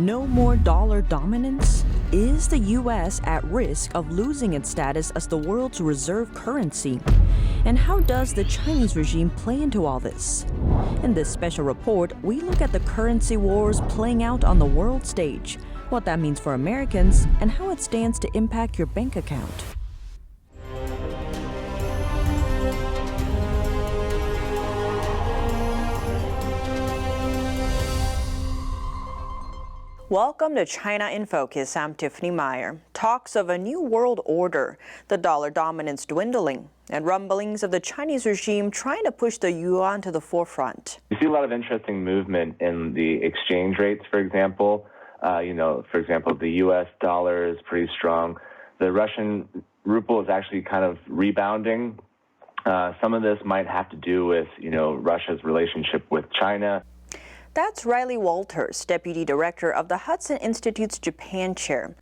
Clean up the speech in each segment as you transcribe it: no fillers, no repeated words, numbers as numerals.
No more dollar dominance? Is the U.S. at risk of losing its status as the world's reserve currency? And how does the Chinese regime play into all this? In this special report, we look at the currency wars playing out on the world stage, what that means for Americans, and how it stands to impact your bank account. Welcome to China in Focus. I'm Tiffany Meyer. Talks of a new world order, the dollar dominance dwindling, and rumblings of the Chinese regime trying to push the yuan to the forefront. You see a lot of interesting movement in the exchange rates, for example. For example, the U.S. dollar is pretty strong. The Russian ruble is actually kind of rebounding. Some of this might have to do with, Russia's relationship with China. That's Riley Walters, Deputy Director of the Hudson Institute's Japan chair.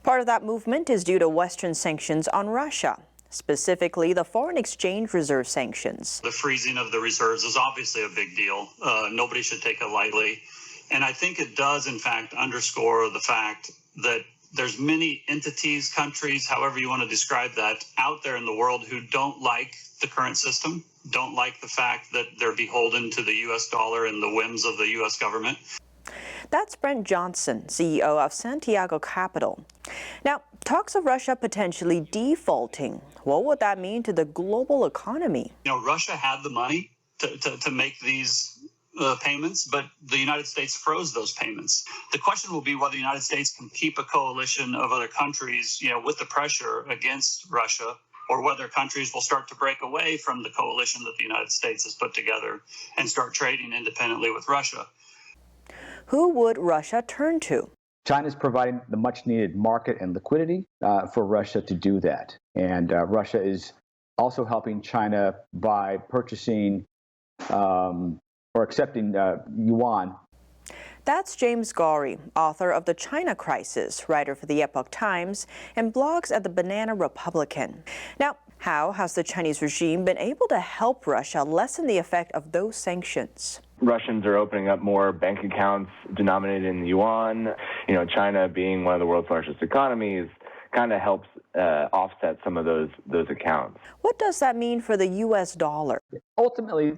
Part of that movement is due to Western sanctions on Russia, specifically the foreign exchange reserve sanctions. The freezing of the reserves is obviously a big deal. Nobody should take it lightly. And I think it does, in fact, underscore the fact that there's many entities, countries, however you want to describe that, out there in the world who don't like the current system, don't like the fact that they're beholden to the U.S. dollar and the whims of the U.S. government. That's Brent Johnson, CEO of Santiago Capital. Now, talks of Russia potentially defaulting. What would that mean to the global economy? Russia had the money to make these payments, but the United States froze those payments. The question will be whether the United States can keep a coalition of other countries, with the pressure against Russia, or whether countries will start to break away from the coalition that the United States has put together and start trading independently with Russia. Who would Russia turn to? China's providing the much-needed market and liquidity for Russia to do that. And Russia is also helping China by purchasing or accepting Yuan. That's James Gorrie, author of The China Crisis, writer for the Epoch Times, and blogs at the Banana Republican. Now, how has the Chinese regime been able to help Russia lessen the effect of those sanctions? Russians are opening up more bank accounts denominated in yuan. China being one of the world's largest economies kind of helps offset some of those accounts. What does that mean for the U.S. dollar? Ultimately,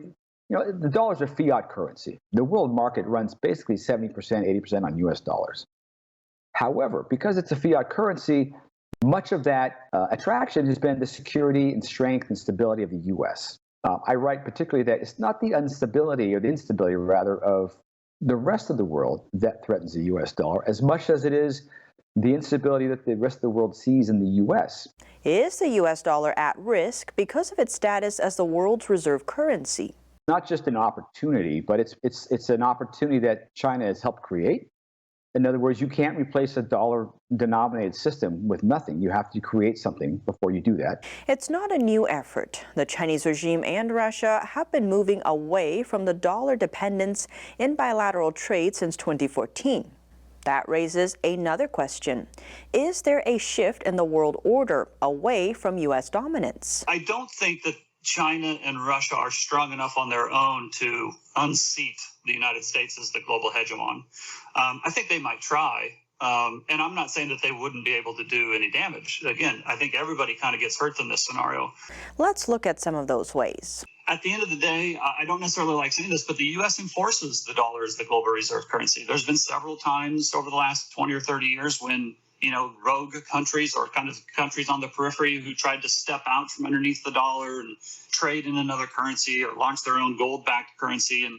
the dollar is a fiat currency. The world market runs basically 70%, 80% on U.S. dollars. However, because it's a fiat currency, much of that attraction has been the security and strength and stability of the U.S. I write particularly that it's not the instability, or the instability rather, of the rest of the world that threatens the U.S. dollar as much as it is the instability that the rest of the world sees in the U.S. Is the U.S. dollar at risk because of its status as the world's reserve currency? Not just an opportunity, but it's an opportunity that China has helped create. In other words, you can't replace a dollar-denominated system with nothing. You have to create something before you do that. It's not a new effort. The Chinese regime and Russia have been moving away from the dollar dependence in bilateral trade since 2014. That raises another question. Is there a shift in the world order away from U.S. dominance? I don't think that China and Russia are strong enough on their own to unseat the United States as the global hegemon. I think they might try, and I'm not saying that they wouldn't be able to do any damage. Again, I think everybody kind of gets hurt in this scenario. Let's look at some of those ways. At the end of the day, I don't necessarily like saying this, but the U.S. enforces the dollar as the global reserve currency. There's been several times over the last 20 or 30 years when rogue countries or kind of countries on the periphery who tried to step out from underneath the dollar and trade in another currency or launch their own gold-backed currency. And,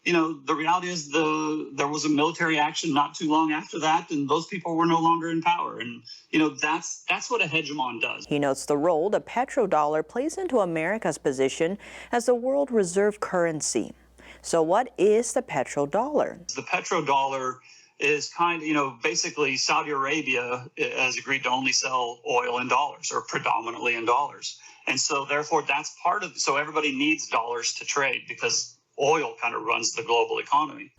the reality is there was a military action not too long after that, and those people were no longer in power. And, that's what a hegemon does. He notes the role the petrodollar plays into America's position as the world reserve currency. So what is the petrodollar? The petrodollar is basically Saudi Arabia has agreed to only sell oil in dollars or predominantly in dollars. And so therefore that's so everybody needs dollars to trade because oil kind of runs the global economy.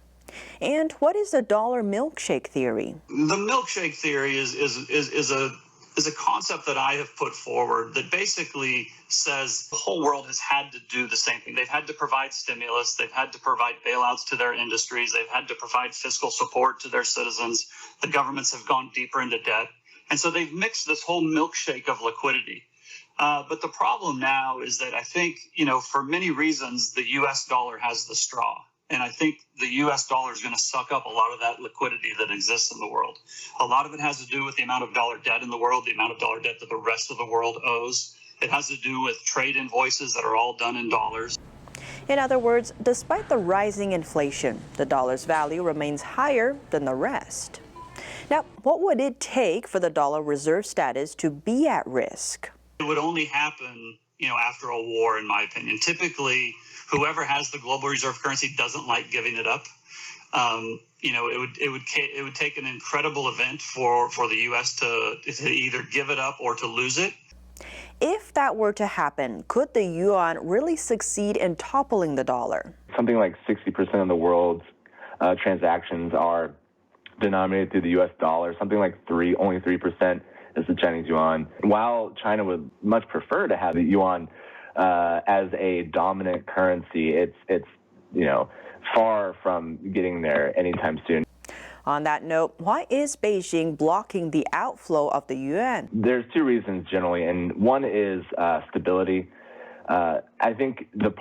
And what is the dollar milkshake theory? The milkshake theory is is a concept that I have put forward that basically says the whole world has had to do the same thing. They've had to provide stimulus. They've had to provide bailouts to their industries. They've had to provide fiscal support to their citizens. The governments have gone deeper into debt. And so they've mixed this whole milkshake of liquidity. But the problem now is that I think, for many reasons, the U.S. dollar has the straw. And I think the U.S. dollar is going to suck up a lot of that liquidity that exists in the world. A lot of it has to do with the amount of dollar debt in the world, the amount of dollar debt that the rest of the world owes. It has to do with trade invoices that are all done in dollars. In other words, despite the rising inflation, the dollar's value remains higher than the rest. Now, what would it take for the dollar reserve status to be at risk? It would only happen, after a war, in my opinion. Typically, whoever has the global reserve currency doesn't like giving it up. It would take an incredible event for the U.S. to either give it up or to lose it. If that were to happen, could the yuan really succeed in toppling the dollar? Something like 60% of the world's transactions are denominated through the U.S. dollar. Something like only 3% is the Chinese yuan. While China would much prefer to have the yuan as a dominant currency, it's far from getting there anytime soon. On that note, why is Beijing blocking the outflow of the yuan? There's two reasons generally, and one is stability. I think the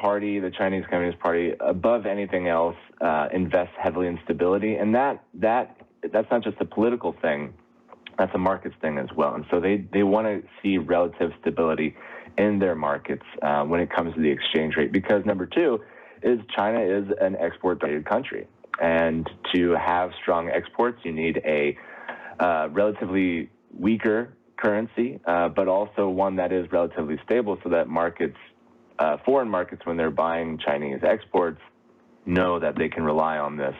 Chinese Communist Party, above anything else, invests heavily in stability, and that's not just a political thing. That's a markets thing as well. And so they want to see relative stability in their markets when it comes to the exchange rate. Because number two is China is an export-oriented country. And to have strong exports, you need a relatively weaker currency, but also one that is relatively stable so that foreign markets, when they're buying Chinese exports, know that they can rely on this.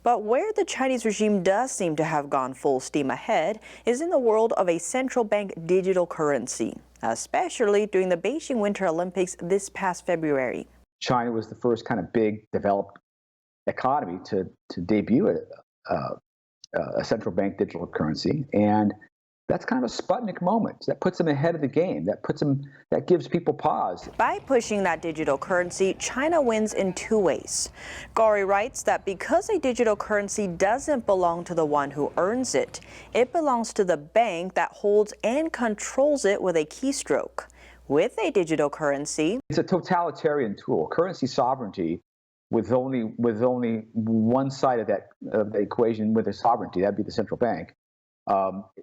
But where the Chinese regime does seem to have gone full steam ahead is in the world of a central bank digital currency, especially during the Beijing Winter Olympics this past February. China was the first kind of big developed economy to debut a central bank digital currency, and that's kind of a Sputnik moment. That puts them ahead of the game. That gives people pause. By pushing that digital currency, China wins in two ways. Gorey writes that because a digital currency doesn't belong to the one who earns it, it belongs to the bank that holds and controls it with a keystroke. With a digital currency, it's a totalitarian tool. Currency sovereignty with only one side of the equation with a sovereignty, that'd be the central bank,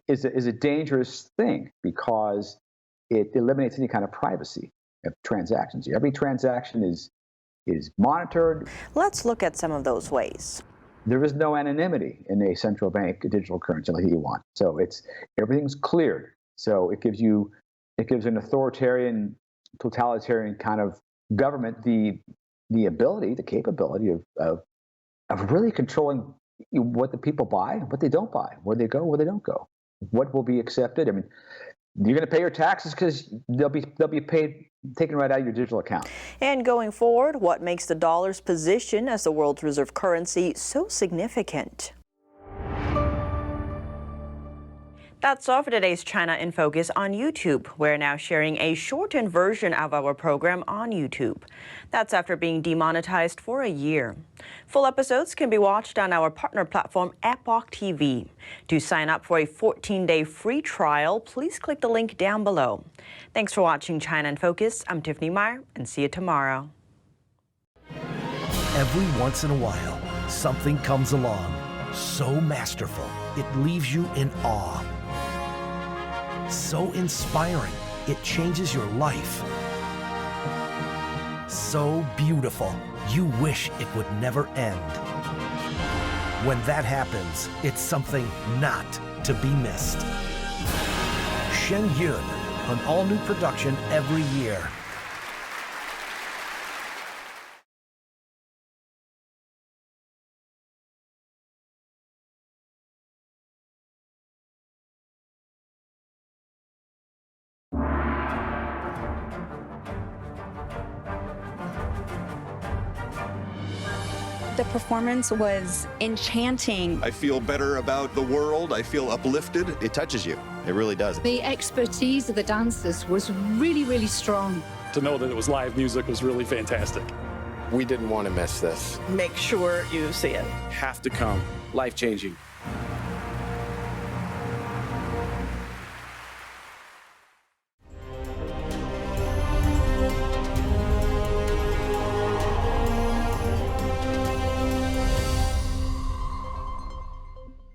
is a dangerous thing because it eliminates any kind of privacy of transactions. Every transaction is monitored. Let's look at some of those ways. There is no anonymity in a central bank digital currency like you want. So everything's cleared. So it gives an authoritarian, totalitarian kind of government the ability, the capability of really controlling what the people buy, what they don't buy, where they go, where they don't go, what will be accepted. I mean, you're going to pay your taxes because they'll be paid, taken right out of your digital account. And going forward, what makes the dollar's position as the world's reserve currency so significant? That's all for today's China in Focus on YouTube. We're now sharing a shortened version of our program on YouTube. That's after being demonetized for a year. Full episodes can be watched on our partner platform, Epoch TV. To sign up for a 14-day free trial, please click the link down below. Thanks for watching China in Focus. I'm Tiffany Meyer, and see you tomorrow. Every once in a while, something comes along so masterful, it leaves you in awe. So inspiring, it changes your life. So beautiful, you wish it would never end. When that happens, it's something not to be missed. Shen Yun, an all-new production every year. The performance was enchanting. I feel better about the world. I feel uplifted. It touches you. It really does. The expertise of the dancers was really, really strong. To know that it was live music was really fantastic. We didn't want to miss this. Make sure you see it. Have to come. Life-changing.